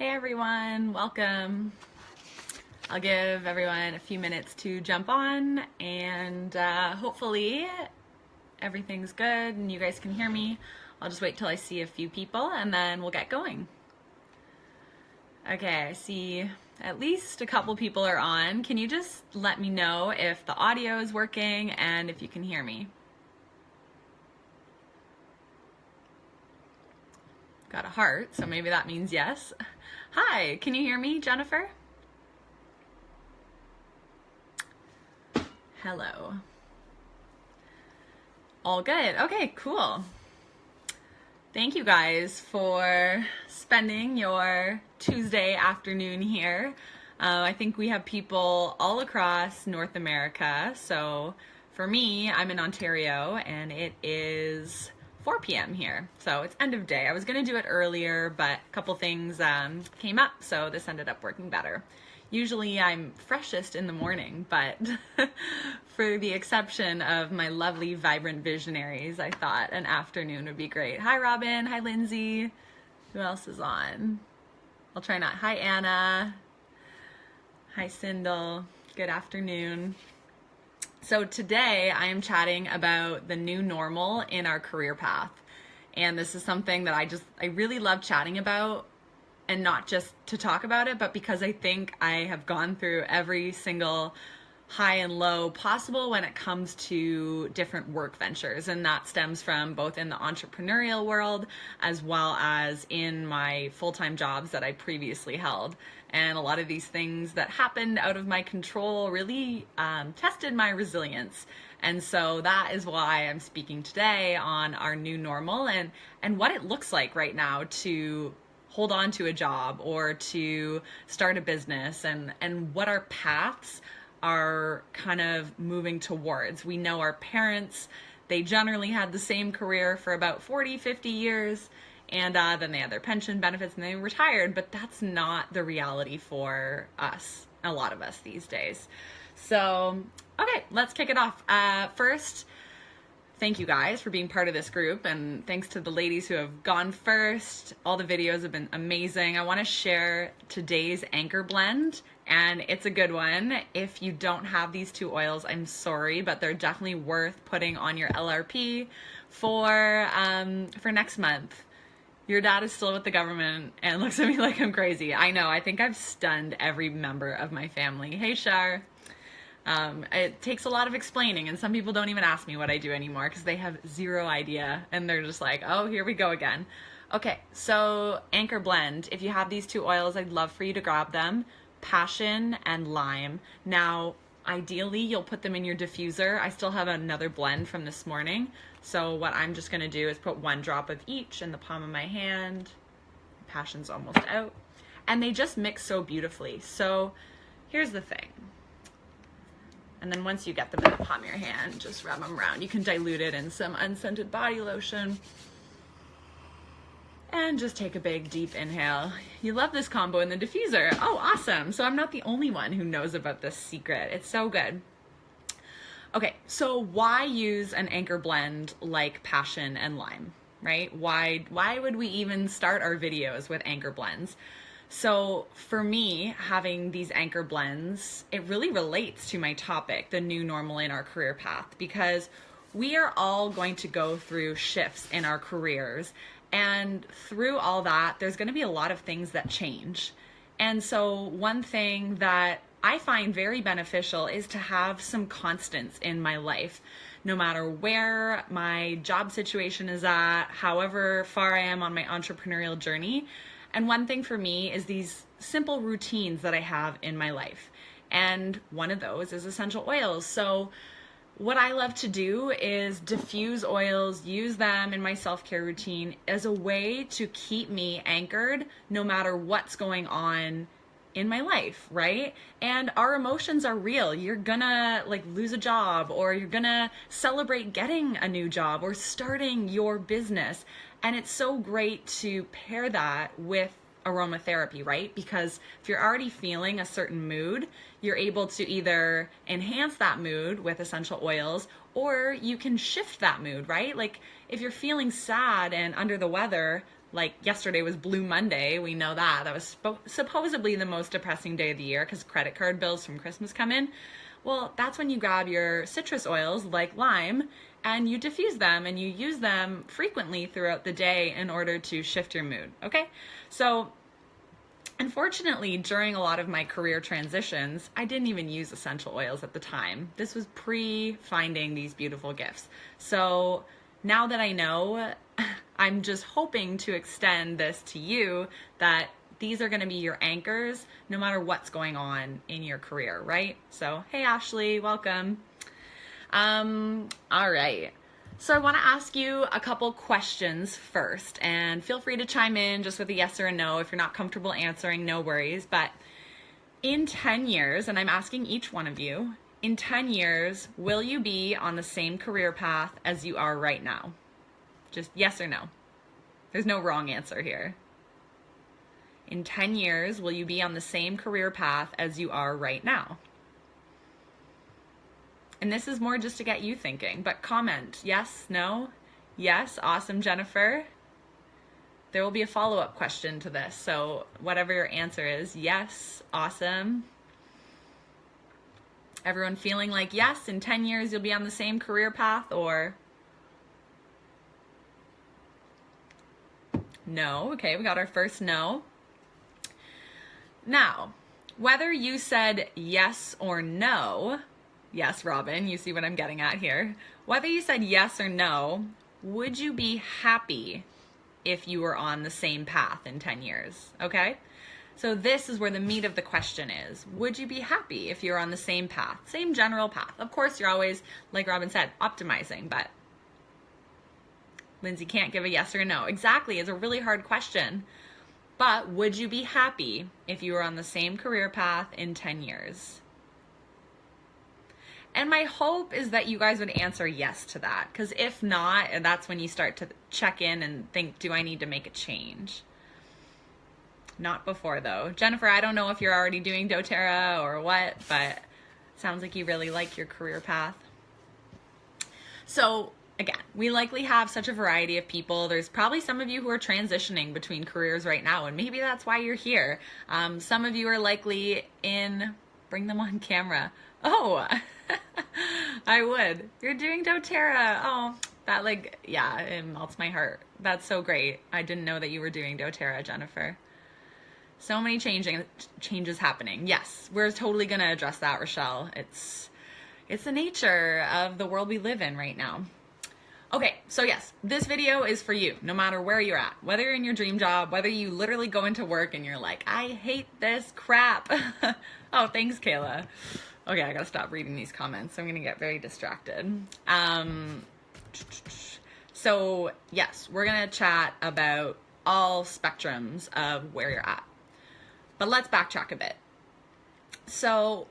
Hey everyone, welcome. I'll give everyone a few minutes to jump on and hopefully everything's good and you guys can hear me. I'll just wait till I see a few people and then we'll get going. Okay, I see at least a couple people are on. Can you just let me know if the audio is working and if you can hear me? Got a heart, so maybe that means yes. Hi, can you hear me, Jennifer? Hello. All good. Okay, cool. Thank you guys for spending your Tuesday afternoon here. I think we have people all across North America. So for me, I'm in Ontario and it is 4 p.m. here, so it's end of day. I was gonna do it earlier, but a couple things came up, so this ended up working better. Usually I'm freshest in the morning, but for the exception of my lovely, vibrant visionaries, I thought an afternoon would be great. Hi, Robin. Hi, Lindsay. Who else is on? I'll try not. Hi, Anna. Hi, Sindel. Good afternoon. So today I am chatting about the new normal in our career path. And this is something that I really love chatting about, and not just to talk about it, but because I think I have gone through every single high and low possible when it comes to different work ventures. And that stems from both in the entrepreneurial world as well as in my full-time jobs that I previously held. And a lot of these things that happened out of my control really tested my resilience. And so that is why I'm speaking today on our new normal and what it looks like right now to hold on to a job or to start a business, and what our paths are kind of moving towards. We know our parents, they generally had the same career for about 40, 50 years, and then they had their pension benefits and they retired, but that's not the reality for us, a lot of us these days. So, okay, let's kick it off. First, thank you guys for being part of this group, and thanks to the ladies who have gone first. All the videos have been amazing. I want to share today's anchor blend, and it's a good one. If you don't have these two oils, I'm sorry, but they're definitely worth putting on your LRP for next month. Your dad is still with the government and looks at me like I'm crazy. I know, I think I've stunned every member of my family. Hey, Shar. It takes a lot of explaining, and some people don't even ask me what I do anymore because they have zero idea and they're just like, oh, here we go again. Okay, so Anchor Blend. If you have these two oils, I'd love for you to grab them. Passion and lime. Now, ideally, you'll put them in your diffuser. I still have another blend from this morning. So what I'm just gonna do is put 1 drop of each in the palm of my hand. Passion's almost out. And they just mix so beautifully. So here's the thing. And then once you get them in the palm of your hand, just rub them around. You can dilute it in some unscented body lotion. And just take a big, deep inhale. You love this combo in the diffuser. Oh, awesome. So I'm not the only one who knows about this secret. It's so good. Okay, so why use an anchor blend like passion and lime, right? Why would we even start our videos with anchor blends? So for me, having these anchor blends, it really relates to my topic, the new normal in our career path, because we are all going to go through shifts in our careers. And through all that, there's going to be a lot of things that change. And so one thing that I find very beneficial is to have some constants in my life, no matter where my job situation is at, however far I am on my entrepreneurial journey. And one thing for me is these simple routines that I have in my life. And one of those is essential oils. So what I love to do is diffuse oils, use them in my self-care routine as a way to keep me anchored no matter what's going on in my life, right? And our emotions are real. You're gonna lose a job, or you're gonna celebrate getting a new job or starting your business. And it's so great to pair that with aromatherapy, right? Because if you're already feeling a certain mood, you're able to either enhance that mood with essential oils or you can shift that mood, right? Like if you're feeling sad and under the weather, like yesterday was Blue Monday, we know that. That was supposedly the most depressing day of the year because credit card bills from Christmas come in. Well, that's when you grab your citrus oils like lime and you diffuse them and you use them frequently throughout the day in order to shift your mood, okay? So unfortunately, during a lot of my career transitions, I didn't even use essential oils at the time. This was pre-finding these beautiful gifts. So now that I know, I'm just hoping to extend this to you, that these are going to be your anchors no matter what's going on in your career, right? So, hey Ashley, welcome. All right. So I want to ask you a couple questions first, and feel free to chime in just with a yes or a no. If you're not comfortable answering, no worries. But in 10 years, and I'm asking each one of you, in 10 years, will you be on the same career path as you are right now? Just yes or no. There's no wrong answer here. In 10 years, will you be on the same career path as you are right now? And this is more just to get you thinking, but comment. Yes, no, yes, awesome, Jennifer. There will be a follow-up question to this, so whatever your answer is, yes, awesome. Everyone feeling like yes, in 10 years you'll be on the same career path, or no? Okay, we got our first no. Now, whether you said yes or no, yes, Robin, you see what I'm getting at here. Whether you said yes or no, would you be happy if you were on the same path in 10 years? Okay? So this is where the meat of the question is. Would you be happy if you're on the same path, same general path? Of course, you're always, like Robin said, optimizing, but Lindsay can't give a yes or a no. Exactly, it's a really hard question. But would you be happy if you were on the same career path in 10 years? And my hope is that you guys would answer yes to that, because if not, that's when you start to check in and think, do I need to make a change? Not before though. Jennifer, I don't know if you're already doing doTERRA or what, but it sounds like you really like your career path. So again, we likely have such a variety of people. There's probably some of you who are transitioning between careers right now, and maybe that's why you're here. Some of you are likely in, bring them on camera. Oh, I would. You're doing doTERRA. Oh, that yeah, it melts my heart. That's so great. I didn't know that you were doing doTERRA, Jennifer. So many changes happening. Yes, we're totally going to address that, Rochelle. It's the nature of the world we live in right now. Okay, so yes, this video is for you, no matter where you're at. Whether you're in your dream job, whether you literally go into work and you're like, I hate this crap. Oh, thanks, Kayla. Okay, I gotta stop reading these comments. I'm gonna get very distracted. So yes, we're gonna chat about all spectrums of where you're at. But let's backtrack a bit. So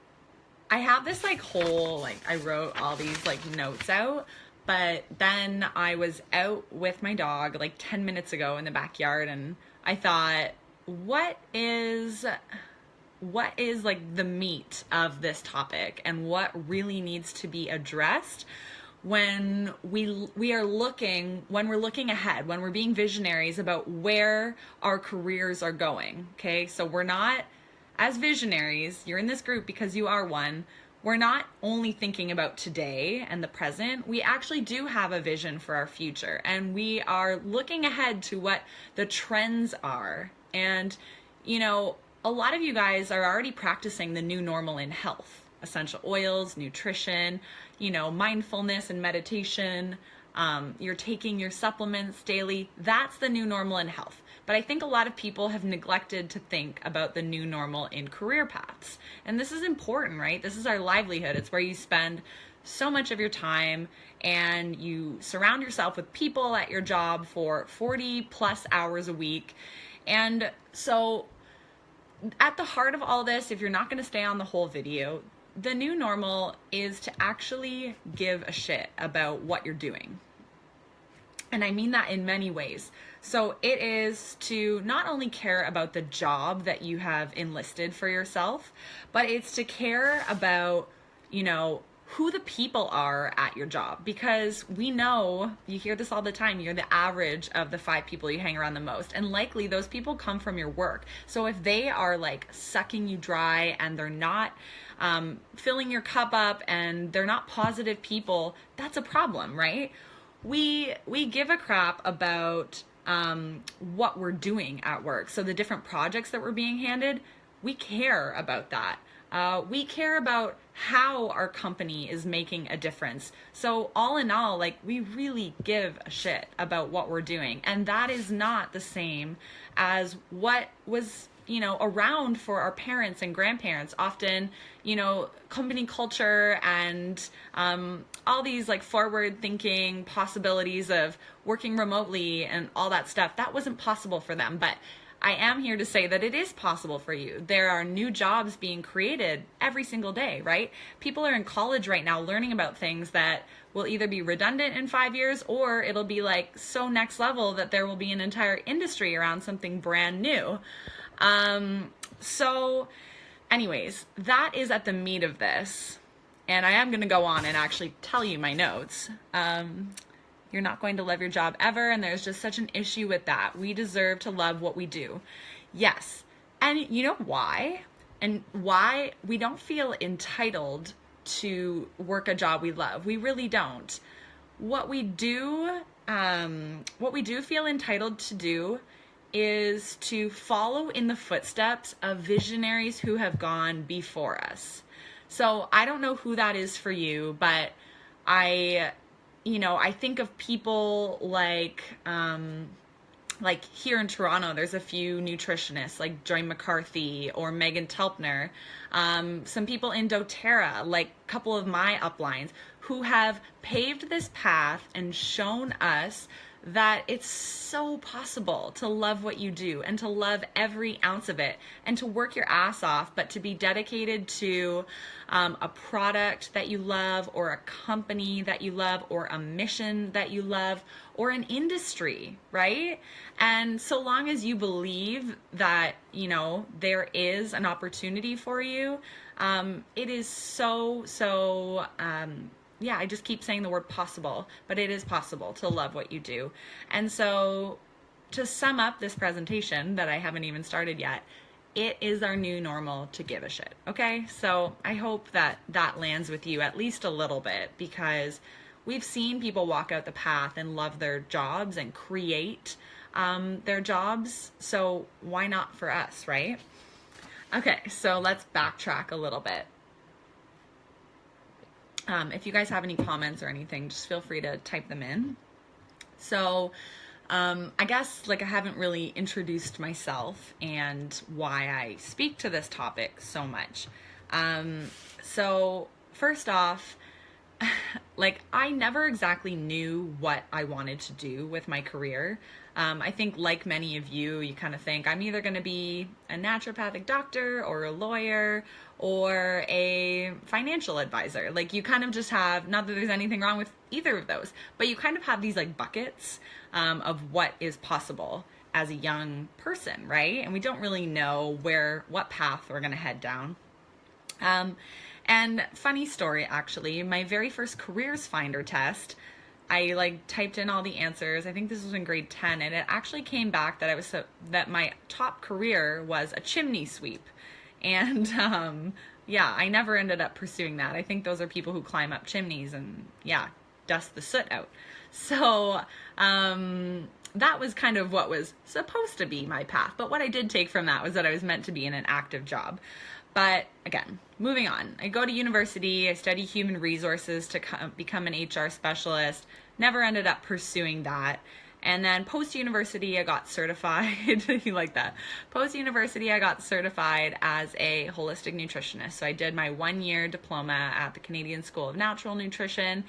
I have this whole, I wrote all these notes out, but then I was out with my dog 10 minutes ago in the backyard, and I thought, what is the meat of this topic and what really needs to be addressed when we're looking ahead, when we're being visionaries about where our careers are going. Okay, so we're not, as visionaries, you're in this group because you are one, we're not only thinking about today and the present, we actually do have a vision for our future, and we are looking ahead to what the trends are. And a lot of you guys are already practicing the new normal in health, essential oils, nutrition, mindfulness and meditation. You're taking your supplements daily. That's the new normal in health. But I think a lot of people have neglected to think about the new normal in career paths. And this is important, right? This is our livelihood. It's where you spend so much of your time, and you surround yourself with people at your job for 40 plus hours a week. And so at the heart of all this, if you're not going to stay on the whole video, the new normal is to actually give a shit about what you're doing. And I mean that in many ways. So it is to not only care about the job that you have enlisted for yourself, but it's to care about, who the people are at your job, because we know, you hear this all the time, you're the average of the 5 people you hang around the most, and likely those people come from your work. So if they are like sucking you dry and they're not filling your cup up and they're not positive people, that's a problem, right? We give a crap about what we're doing at work. So the different projects that we're being handed, we care about that. We care about how our company is making a difference. So all in all, like, we really give a shit about what we're doing. And that is not the same as what was, around for our parents and grandparents. Often, company culture and all these like forward thinking possibilities of working remotely and all that stuff, that wasn't possible for them. But I am here to say that it is possible for you. There are new jobs being created every single day, right? People are in college right now learning about things that will either be redundant in 5 years, or it'll be like so next level that there will be an entire industry around something brand new. So anyways, that is at the meat of this. And I am going to go on and actually tell you my notes. You're not going to love your job ever, and there's just such an issue with that. We deserve to love what we do. Yes. And you know why? And why we don't feel entitled to work a job we love. We really don't. What we do feel entitled to do is to follow in the footsteps of visionaries who have gone before us. So I don't know who that is for you, but I think of people like here in Toronto, there's a few nutritionists like Joy McCarthy or Megan Telpner, some people in doTERRA, like a couple of my uplines, who have paved this path and shown us that it's so possible to love what you do and to love every ounce of it and to work your ass off, but to be dedicated to a product that you love, or a company that you love, or a mission that you love, or an industry, right? And so long as you believe that, there is an opportunity for you, it is so I just keep saying the word possible, but it is possible to love what you do. And so to sum up this presentation that I haven't even started yet, it is our new normal to give a shit, okay? So I hope that lands with you at least a little bit, because we've seen people walk out the path and love their jobs and create their jobs. So why not for us, right? Okay, so let's backtrack a little bit. If you guys have any comments or anything, just feel free to type them in. So I guess I haven't really introduced myself and why I speak to this topic so much. So first off, I never exactly knew what I wanted to do with my career. I think like many of you, you kind of think I'm either going to be a naturopathic doctor or a lawyer or a financial advisor. You kind of just have, not that there's anything wrong with either of those, but you kind of have these buckets of what is possible as a young person, right? And we don't really know what path we're going to head down. And funny story, actually, my very first careers finder test, I typed in all the answers. I think this was in grade 10, and it actually came back that that my top career was a chimney sweep. And I never ended up pursuing that. I think those are people who climb up chimneys and dust the soot out. So that was kind of what was supposed to be my path. But what I did take from that was that I was meant to be in an active job. But again, moving on. I go to university, I study human resources to become an HR specialist, never ended up pursuing that. And then post-university, I got certified. You like that? Post-university, I got certified as a holistic nutritionist. So I did my 1-year diploma at the Canadian School of Natural Nutrition.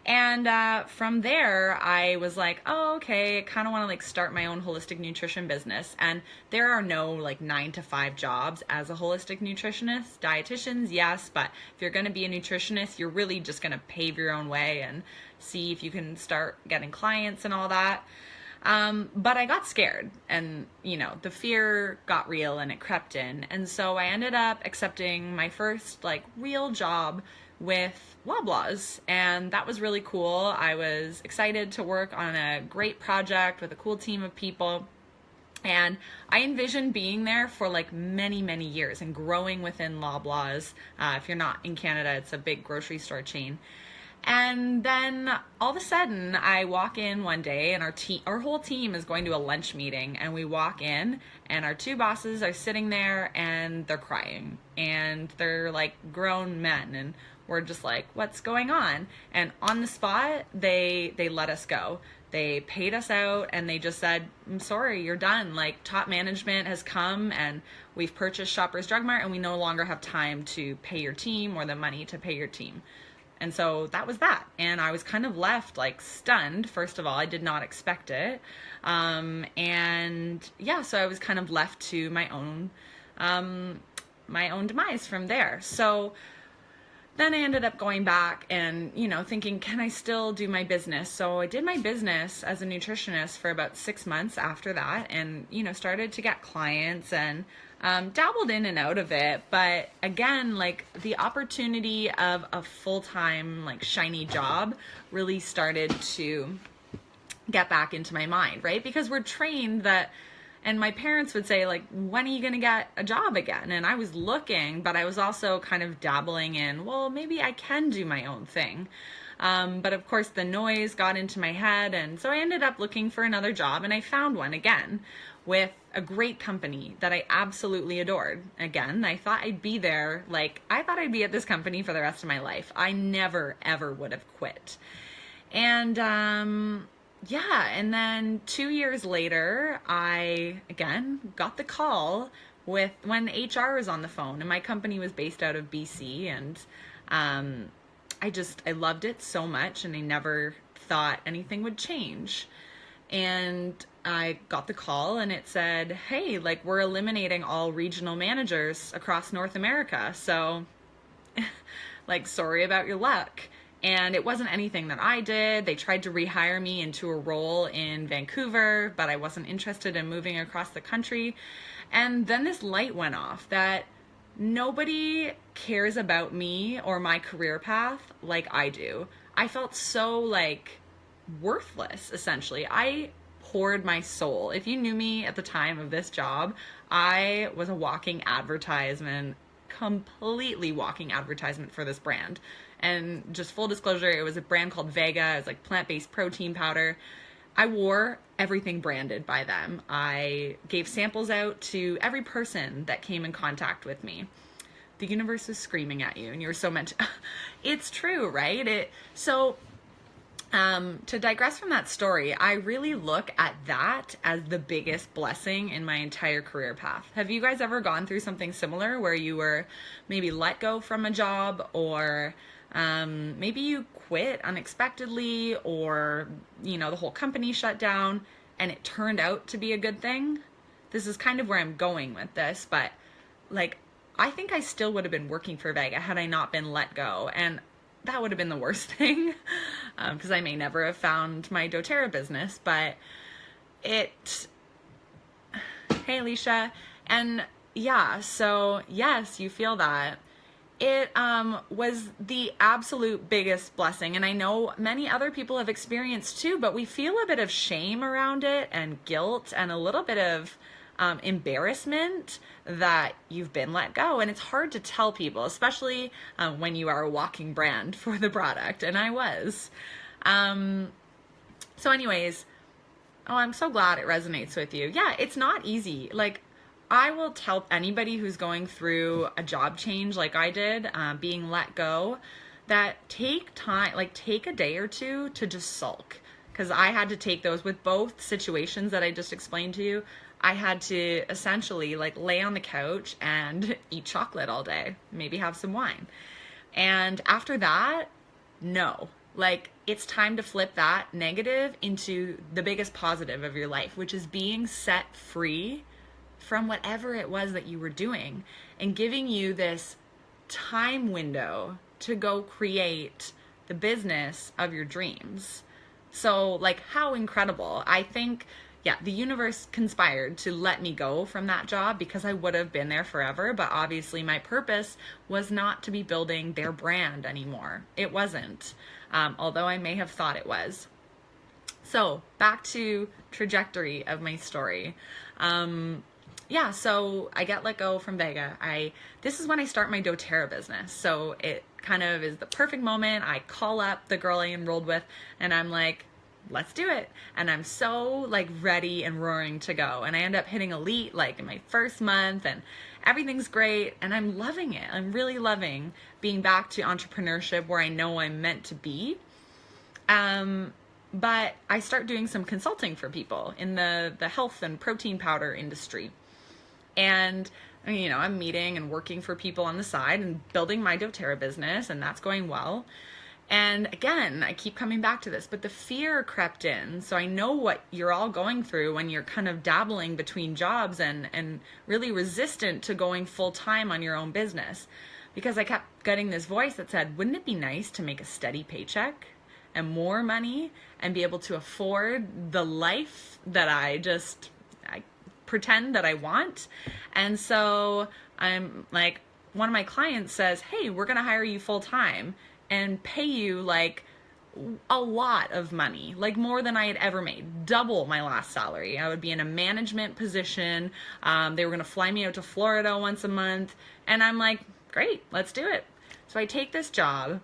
And from there, I was like, oh, okay, I kind of want to start my own holistic nutrition business. And there are no 9-to-5 jobs as a holistic nutritionist. Dietitians, yes, but if you're going to be a nutritionist, you're really just going to pave your own way and see if you can start getting clients and all that. But I got scared, and the fear got real and it crept in. And so I ended up accepting my first real job with Loblaws, and that was really cool. I was excited to work on a great project with a cool team of people, and I envisioned being there for like many, many years and growing within Loblaws. If you're not in Canada, it's a big grocery store chain. And then all of a sudden I walk in one day and our whole team is going to a lunch meeting, and we walk in and our two bosses are sitting there and they're crying, and they're like grown men, and we're just like, what's going on? And on the spot, they let us go. They paid us out and they just said, I'm sorry, you're done. Like, top management has come and we've purchased Shoppers Drug Mart and we no longer have time to pay your team or the money to pay your team. And so that was that. And I was kind of left like stunned. First of all, I did not expect it. And yeah, so I was kind of left to my own demise from there. So then I ended up going back and, thinking, can I still do my business? So I did my business as a nutritionist for about 6 months after that, and, started to get clients and dabbled in and out of it. But again, like, the opportunity of a full-time, like, shiny job really started to get back into my mind, right? Because we're trained that, and my parents would say, like, when are you going to get a job again? And I was looking, but I was also kind of dabbling in, well, maybe I can do my own thing. But of course the noise got into my head. And so I ended up looking for another job, and I found one again with a great company that I absolutely adored. Again, I thought I'd be there. Like, I thought I'd be at this company for the rest of my life. I never, ever would have quit. And, yeah, and then 2 years later, I, again, got the call when HR was on the phone, and my company was based out of BC, and I loved it so much, and I never thought anything would change. And I got the call, and it said, hey, like, we're eliminating all regional managers across North America, so, like, sorry about your luck. And it wasn't anything that I did. They tried to rehire me into a role in Vancouver, but I wasn't interested in moving across the country. And then this light went off that nobody cares about me or my career path like I do. I felt so, like, worthless, essentially. I poured my soul. If you knew me at the time of this job, I was a walking advertisement, completely walking advertisement for this brand. And just full disclosure, it was a brand called Vega. It's like plant-based protein powder. I wore everything branded by them. I gave samples out to every person that came in contact with me. The universe is screaming at you, and you're so meant to. It's true, right? To digress from that story, I really look at that as the biggest blessing in my entire career path. Have you guys ever gone through something similar where you were maybe let go from a job, or maybe you quit unexpectedly, or, the whole company shut down and it turned out to be a good thing? This is kind of where I'm going with this, but like, I think I still would have been working for Vega had I not been let go. And that would have been the worst thing, because I may never have found my doTERRA business, but hey, Alicia. And yeah, so yes, you feel that. It was the absolute biggest blessing, and I know many other people have experienced too, but we feel a bit of shame around it, and guilt, and a little bit of embarrassment that you've been let go. And it's hard to tell people, especially when you are a walking brand for the product, and I was. So anyways, I'm so glad it resonates with you. Yeah, it's not easy. Like, I will tell anybody who's going through a job change like I did, being let go, that take time, like take a day or two to just sulk. Because I had to take those with both situations that I just explained to you. I had to essentially like lay on the couch and eat chocolate all day, maybe have some wine. And after that, no. Like, it's time to flip that negative into the biggest positive of your life, which is being set free from whatever it was that you were doing, and giving you this time window to go create the business of your dreams. So, like, how incredible. I think, yeah, the universe conspired to let me go from that job because I would have been there forever. But obviously my purpose was not to be building their brand anymore. It wasn't, although I may have thought it was. So back to trajectory of my story. Yeah, so I get let go from Vega. This is when I start my doTERRA business. So it kind of is the perfect moment. I call up the girl I enrolled with and I'm like, let's do it. And I'm so like ready and roaring to go. And I end up hitting elite like in my first month and everything's great. And I'm loving it. I'm really loving being back to entrepreneurship where I know I'm meant to be. But I start doing some consulting for people in the health and protein powder industry. And, you know, I'm meeting and working for people on the side and building my doTERRA business, and that's going well. And again, I keep coming back to this, but the fear crept in. So I know what you're all going through when you're kind of dabbling between jobs and really resistant to going full time on your own business. Because I kept getting this voice that said, wouldn't it be nice to make a steady paycheck and more money and be able to afford the life that I pretend that I want? And so I'm like, one of my clients says, hey, we're going to hire you full time and pay you like a lot of money, like more than I had ever made, double my last salary. I would be in a management position. They were going to fly me out to Florida once a month. And I'm like, great, let's do it. So I take this job,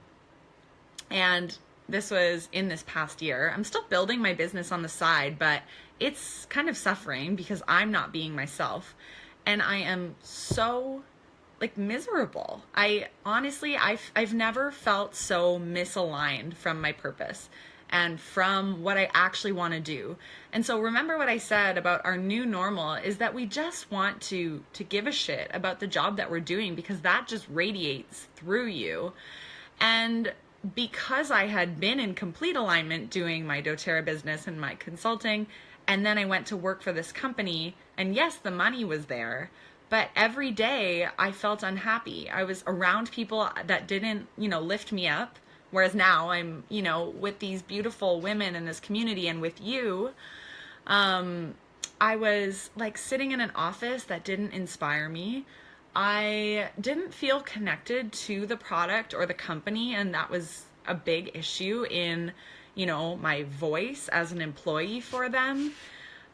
and this was in this past year. I'm still building my business on the side, but it's kind of suffering because I'm not being myself. And I am so like miserable. I've never felt so misaligned from my purpose and from what I actually want to do. And so remember what I said about our new normal is that we just want to give a shit about the job that we're doing because that just radiates through you. And because I had been in complete alignment doing my doTERRA business and my consulting, and then I went to work for this company, and yes, the money was there, but every day I felt unhappy. I was around people that didn't, lift me up. Whereas now I'm, with these beautiful women in this community and with you, I was like sitting in an office that didn't inspire me. I didn't feel connected to the product or the company, and that was a big issue in, my voice as an employee for them,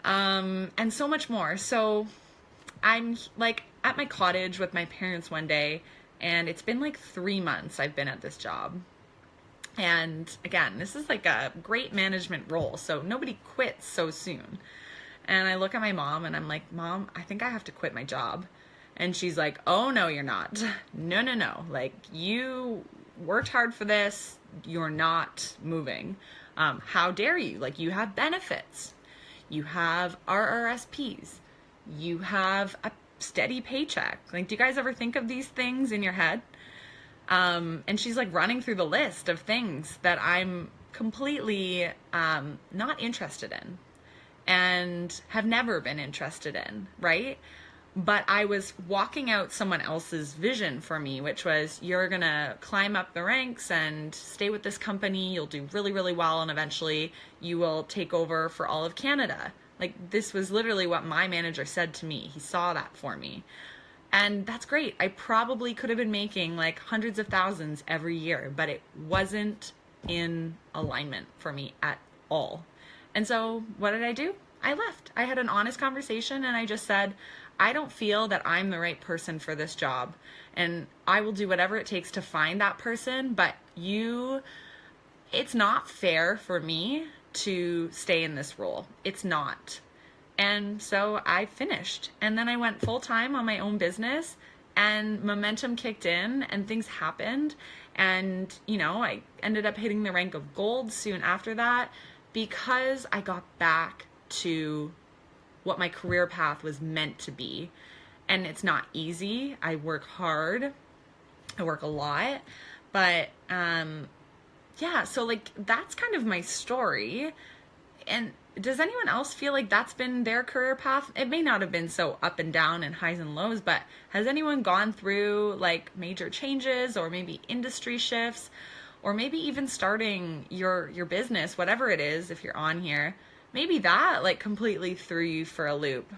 and so much more. So I'm like at my cottage with my parents one day, and it's been like 3 months I've been at this job. And again, this is like a great management role, so nobody quits so soon. And I look at my mom and I'm like, Mom, I think I have to quit my job. And she's like, oh, no, you're not. No. Like, you worked hard for this. You're not moving. How dare you? Like, you have benefits. You have RRSPs. You have a steady paycheck. Like, do you guys ever think of these things in your head? And she's like running through the list of things that I'm completely not interested in and have never been interested in, right? But I was walking out someone else's vision for me, which was, you're going to climb up the ranks and stay with this company. You'll do really, really well. And eventually you will take over for all of Canada. Like, this was literally what my manager said to me. He saw that for me. And that's great. I probably could have been making like hundreds of thousands every year, but it wasn't in alignment for me at all. And so what did I do? I left. I had an honest conversation and I just said, I don't feel that I'm the right person for this job, and I will do whatever it takes to find that person, but it's not fair for me to stay in this role. It's not. And so I finished, and then I went full time on my own business, and momentum kicked in and things happened. And, I ended up hitting the rank of gold soon after that because I got back to what my career path was meant to be. And it's not easy. I work hard. I work a lot. But so like that's kind of my story. And does anyone else feel like that's been their career path? It may not have been so up and down and highs and lows, but has anyone gone through like major changes or maybe industry shifts, or maybe even starting your business, whatever it is, if you're on here? maybe that like completely threw you for a loop.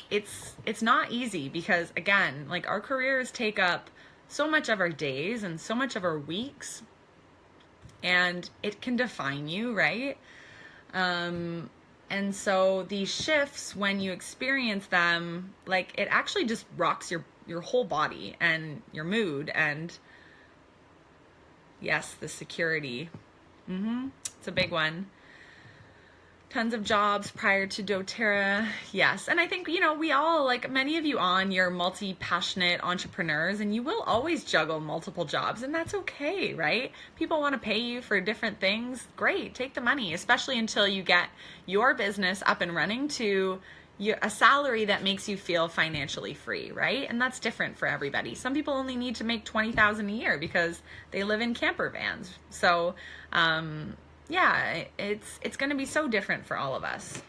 It's not easy because, again, like our careers take up so much of our days and so much of our weeks, and it can define you, right? And so these shifts, when you experience them, like it actually just rocks your whole body and your mood, and yes, the security. It's a big one. Tons of jobs prior to doTERRA. Yes. And I think, you know, we all, like many of you on, you're multi-passionate entrepreneurs, and you will always juggle multiple jobs, and that's okay, right? People want to pay you for different things. Great. Take the money, especially until you get your business up and running to a salary that makes you feel financially free, right? And that's different for everybody. Some people only need to make $20,000 a year because they live in camper vans. So, yeah, it's going to be so different for all of us.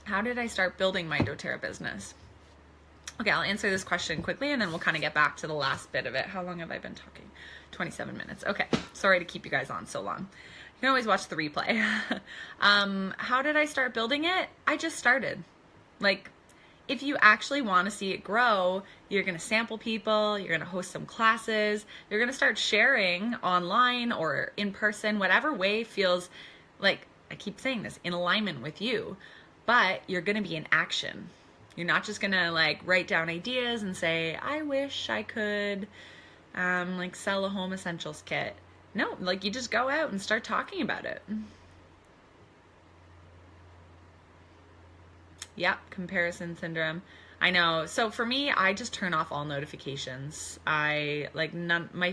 How did I start building my doTERRA business? Okay, I'll answer this question quickly, and then we'll kind of get back to the last bit of it. How long have I been talking? 27 minutes. Okay, sorry to keep you guys on so long. You can always watch the replay. How did I start building it? I just started. Like, if you actually want to see it grow, you're going to sample people, you're going to host some classes, you're going to start sharing online or in person, whatever way feels like, I keep saying this, in alignment with you, but you're going to be in action. You're not just going to like write down ideas and say, I wish I could like sell a home essentials kit. No, like you just go out and start talking about it. Yep, comparison syndrome. I know. So for me, I just turn off all notifications. My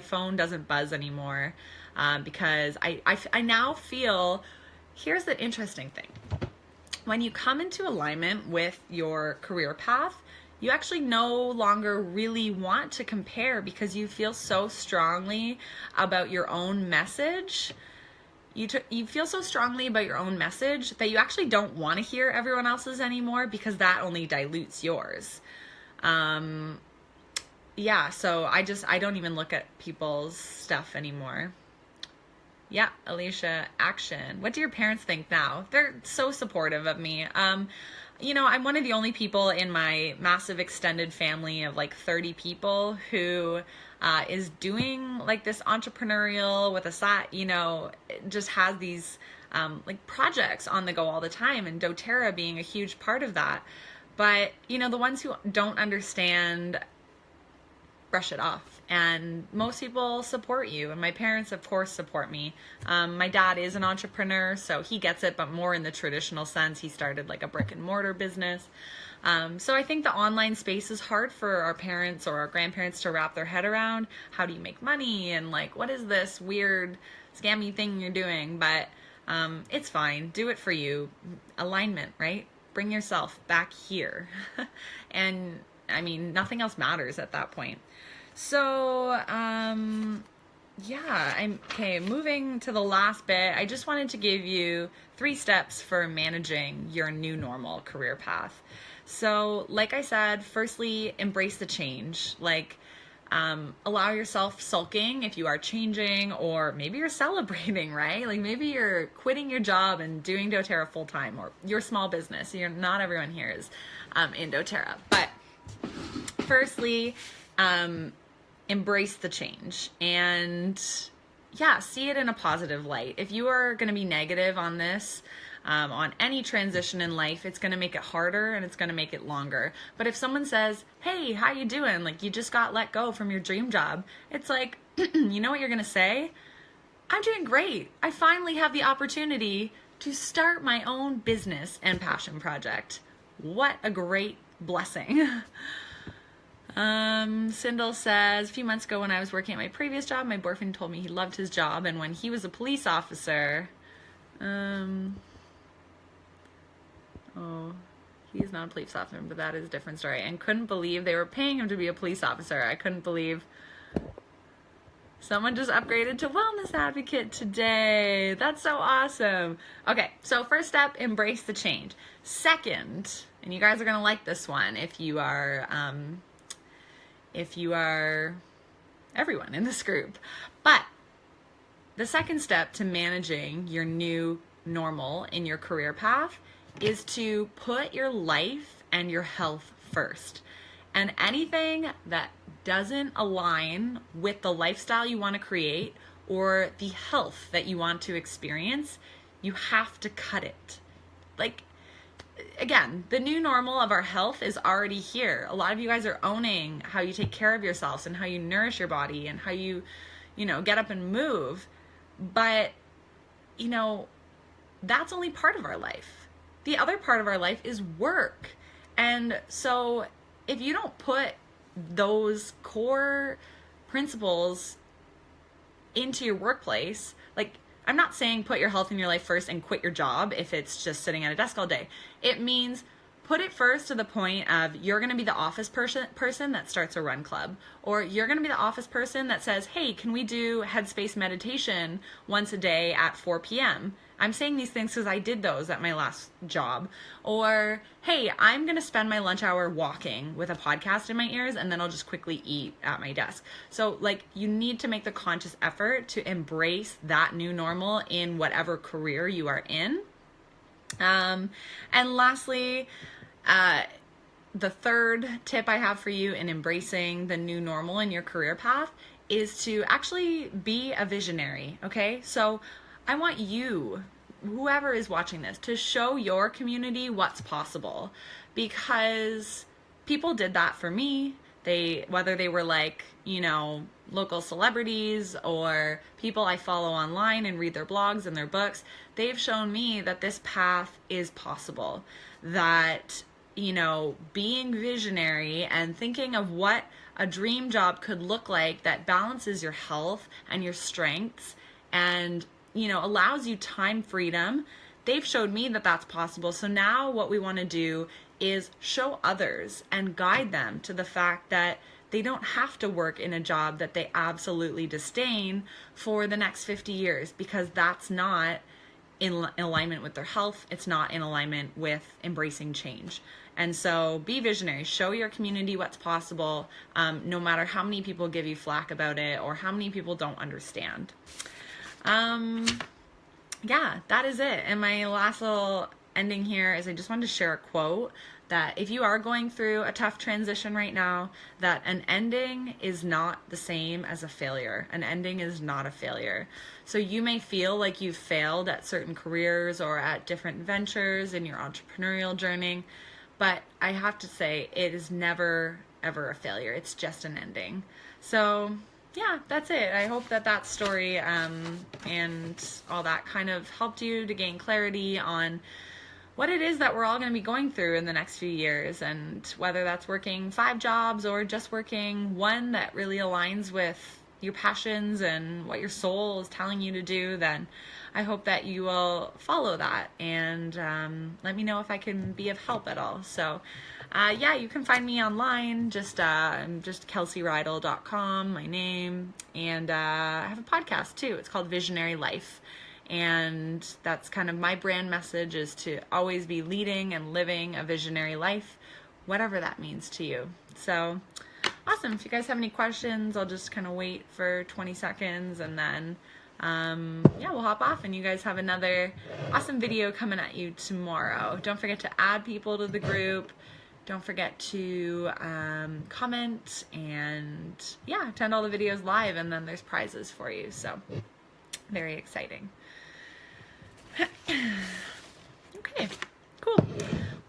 phone doesn't buzz anymore because I now feel, here's the interesting thing. When you come into alignment with your career path, you actually no longer really want to compare because you feel so strongly about your own message. You feel so strongly about your own message that you actually don't want to hear everyone else's anymore because that only dilutes yours. Yeah, so I don't even look at people's stuff anymore. Yeah, Alicia, action. What do your parents think now? They're so supportive of me. You know, I'm one of the only people in my massive extended family of like 30 people who is doing like this entrepreneurial with a side, you know, just has these like projects on the go all the time, and doTERRA being a huge part of that. But, you know, the ones who don't understand brush it off, and most people support you, and my parents of course support me. My dad is an entrepreneur, so he gets it, but more in the traditional sense. He started like a brick and mortar business. So I think the online space is hard for our parents or our grandparents to wrap their head around. How do you make money, and like what is this weird scammy thing you're doing? But it's fine. Do it for you. Alignment, right? Bring yourself back here. And I mean, nothing else matters at that point. So, yeah, okay, moving to the last bit. I just wanted to give you 3 steps for managing your new normal career path. So, like I said, firstly, embrace the change. Like, allow yourself sulking if you are changing, or maybe you're celebrating, right? Like maybe you're quitting your job and doing doTERRA full time, or your small business. Not everyone here is in doTERRA, but firstly, embrace the change, and yeah, see it in a positive light. If you are going to be negative on this, on any transition in life, it's going to make it harder and it's going to make it longer. But if someone says, hey, how you doing? Like you just got let go from your dream job. It's like, you know what you're going to say? I'm doing great. I finally have the opportunity to start my own business and passion project. What a great blessing. Sindel says, a few months ago when I was working at my previous job, my boyfriend told me he loved his job, and when he was a police officer, he's not a police officer, but that is a different story, and couldn't believe they were paying him to be a police officer. I couldn't believe someone just upgraded to wellness advocate today. That's so awesome. Okay, so first step, embrace the change. Second, and you guys are gonna like this one if you are everyone in this group, but the second step to managing your new normal in your career path is to put your life and your health first. And anything that doesn't align with the lifestyle you want to create or the health that you want to experience, you have to cut it. Like, again, the new normal of our health is already here. A lot of you guys are owning how you take care of yourselves and how you nourish your body and how you get up and move. But, that's only part of our life. The other part of our life is work. And so if you don't put those core principles into your workplace, like, I'm not saying put your health in your life first and quit your job if it's just sitting at a desk all day. It means put it first to the point of you're going to be the office person that starts a run club, or you're going to be the office person that says, hey, can we do headspace meditation once a day at 4 p.m.? I'm saying these things because I did those at my last job. Or, hey, I'm going to spend my lunch hour walking with a podcast in my ears, and then I'll just quickly eat at my desk. So, like, you need to make the conscious effort to embrace that new normal in whatever career you are in. And lastly, the third tip I have for you in embracing the new normal in your career path is to actually be a visionary, okay? So I want you, whoever is watching this, to show your community what's possible, because people did that for me. Whether they were like, local celebrities or people I follow online and read their blogs and their books, they've shown me that this path is possible, that being visionary and thinking of what a dream job could look like that balances your health and your strengths and allows you time freedom, they've showed me that that's possible. So now what we want to do is show others and guide them to the fact that they don't have to work in a job that they absolutely disdain for the next 50 years, because that's not in alignment with their health. It's not in alignment with embracing change. And so be visionary, show your community what's possible, no matter how many people give you flack about it or how many people don't understand. Yeah, that is it. And my last little ending here is I just wanted to share a quote that if you are going through a tough transition right now, that an ending is not the same as a failure. An ending is not a failure. So you may feel like you've failed at certain careers or at different ventures in your entrepreneurial journey, but I have to say it is never, ever a failure. It's just an ending. So yeah, that's it. I hope that story and all that kind of helped you to gain clarity on what it is that we're all going to be going through in the next few years, and whether that's working 5 jobs or just working one that really aligns with your passions and what your soul is telling you to do, then I hope that you will follow that and let me know if I can be of help at all. So yeah, you can find me online, just KelseyReidl.com, my name, and I have a podcast too. It's called Visionary Life. And that's kind of my brand message, is to always be leading and living a visionary life, whatever that means to you. So awesome. If you guys have any questions, I'll just kind of wait for 20 seconds and then yeah, we'll hop off, and you guys have another awesome video coming at you tomorrow. Don't forget to add people to the group. Don't forget to comment, and yeah, attend all the videos live, and then there's prizes for you. So very exciting. Okay, cool.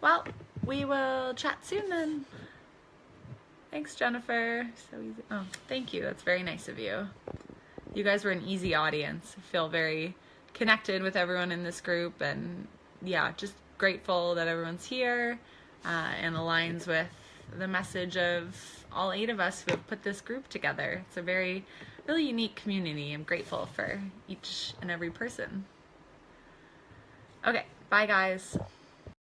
Well, we will chat soon then. Thanks, Jennifer. So easy. Oh, thank you. That's very nice of you. You guys were an easy audience. I feel very connected with everyone in this group, and yeah, just grateful that everyone's here and aligns with the message of all 8 of us who have put this group together. It's a really unique community. I'm grateful for each and every person. Okay, bye guys.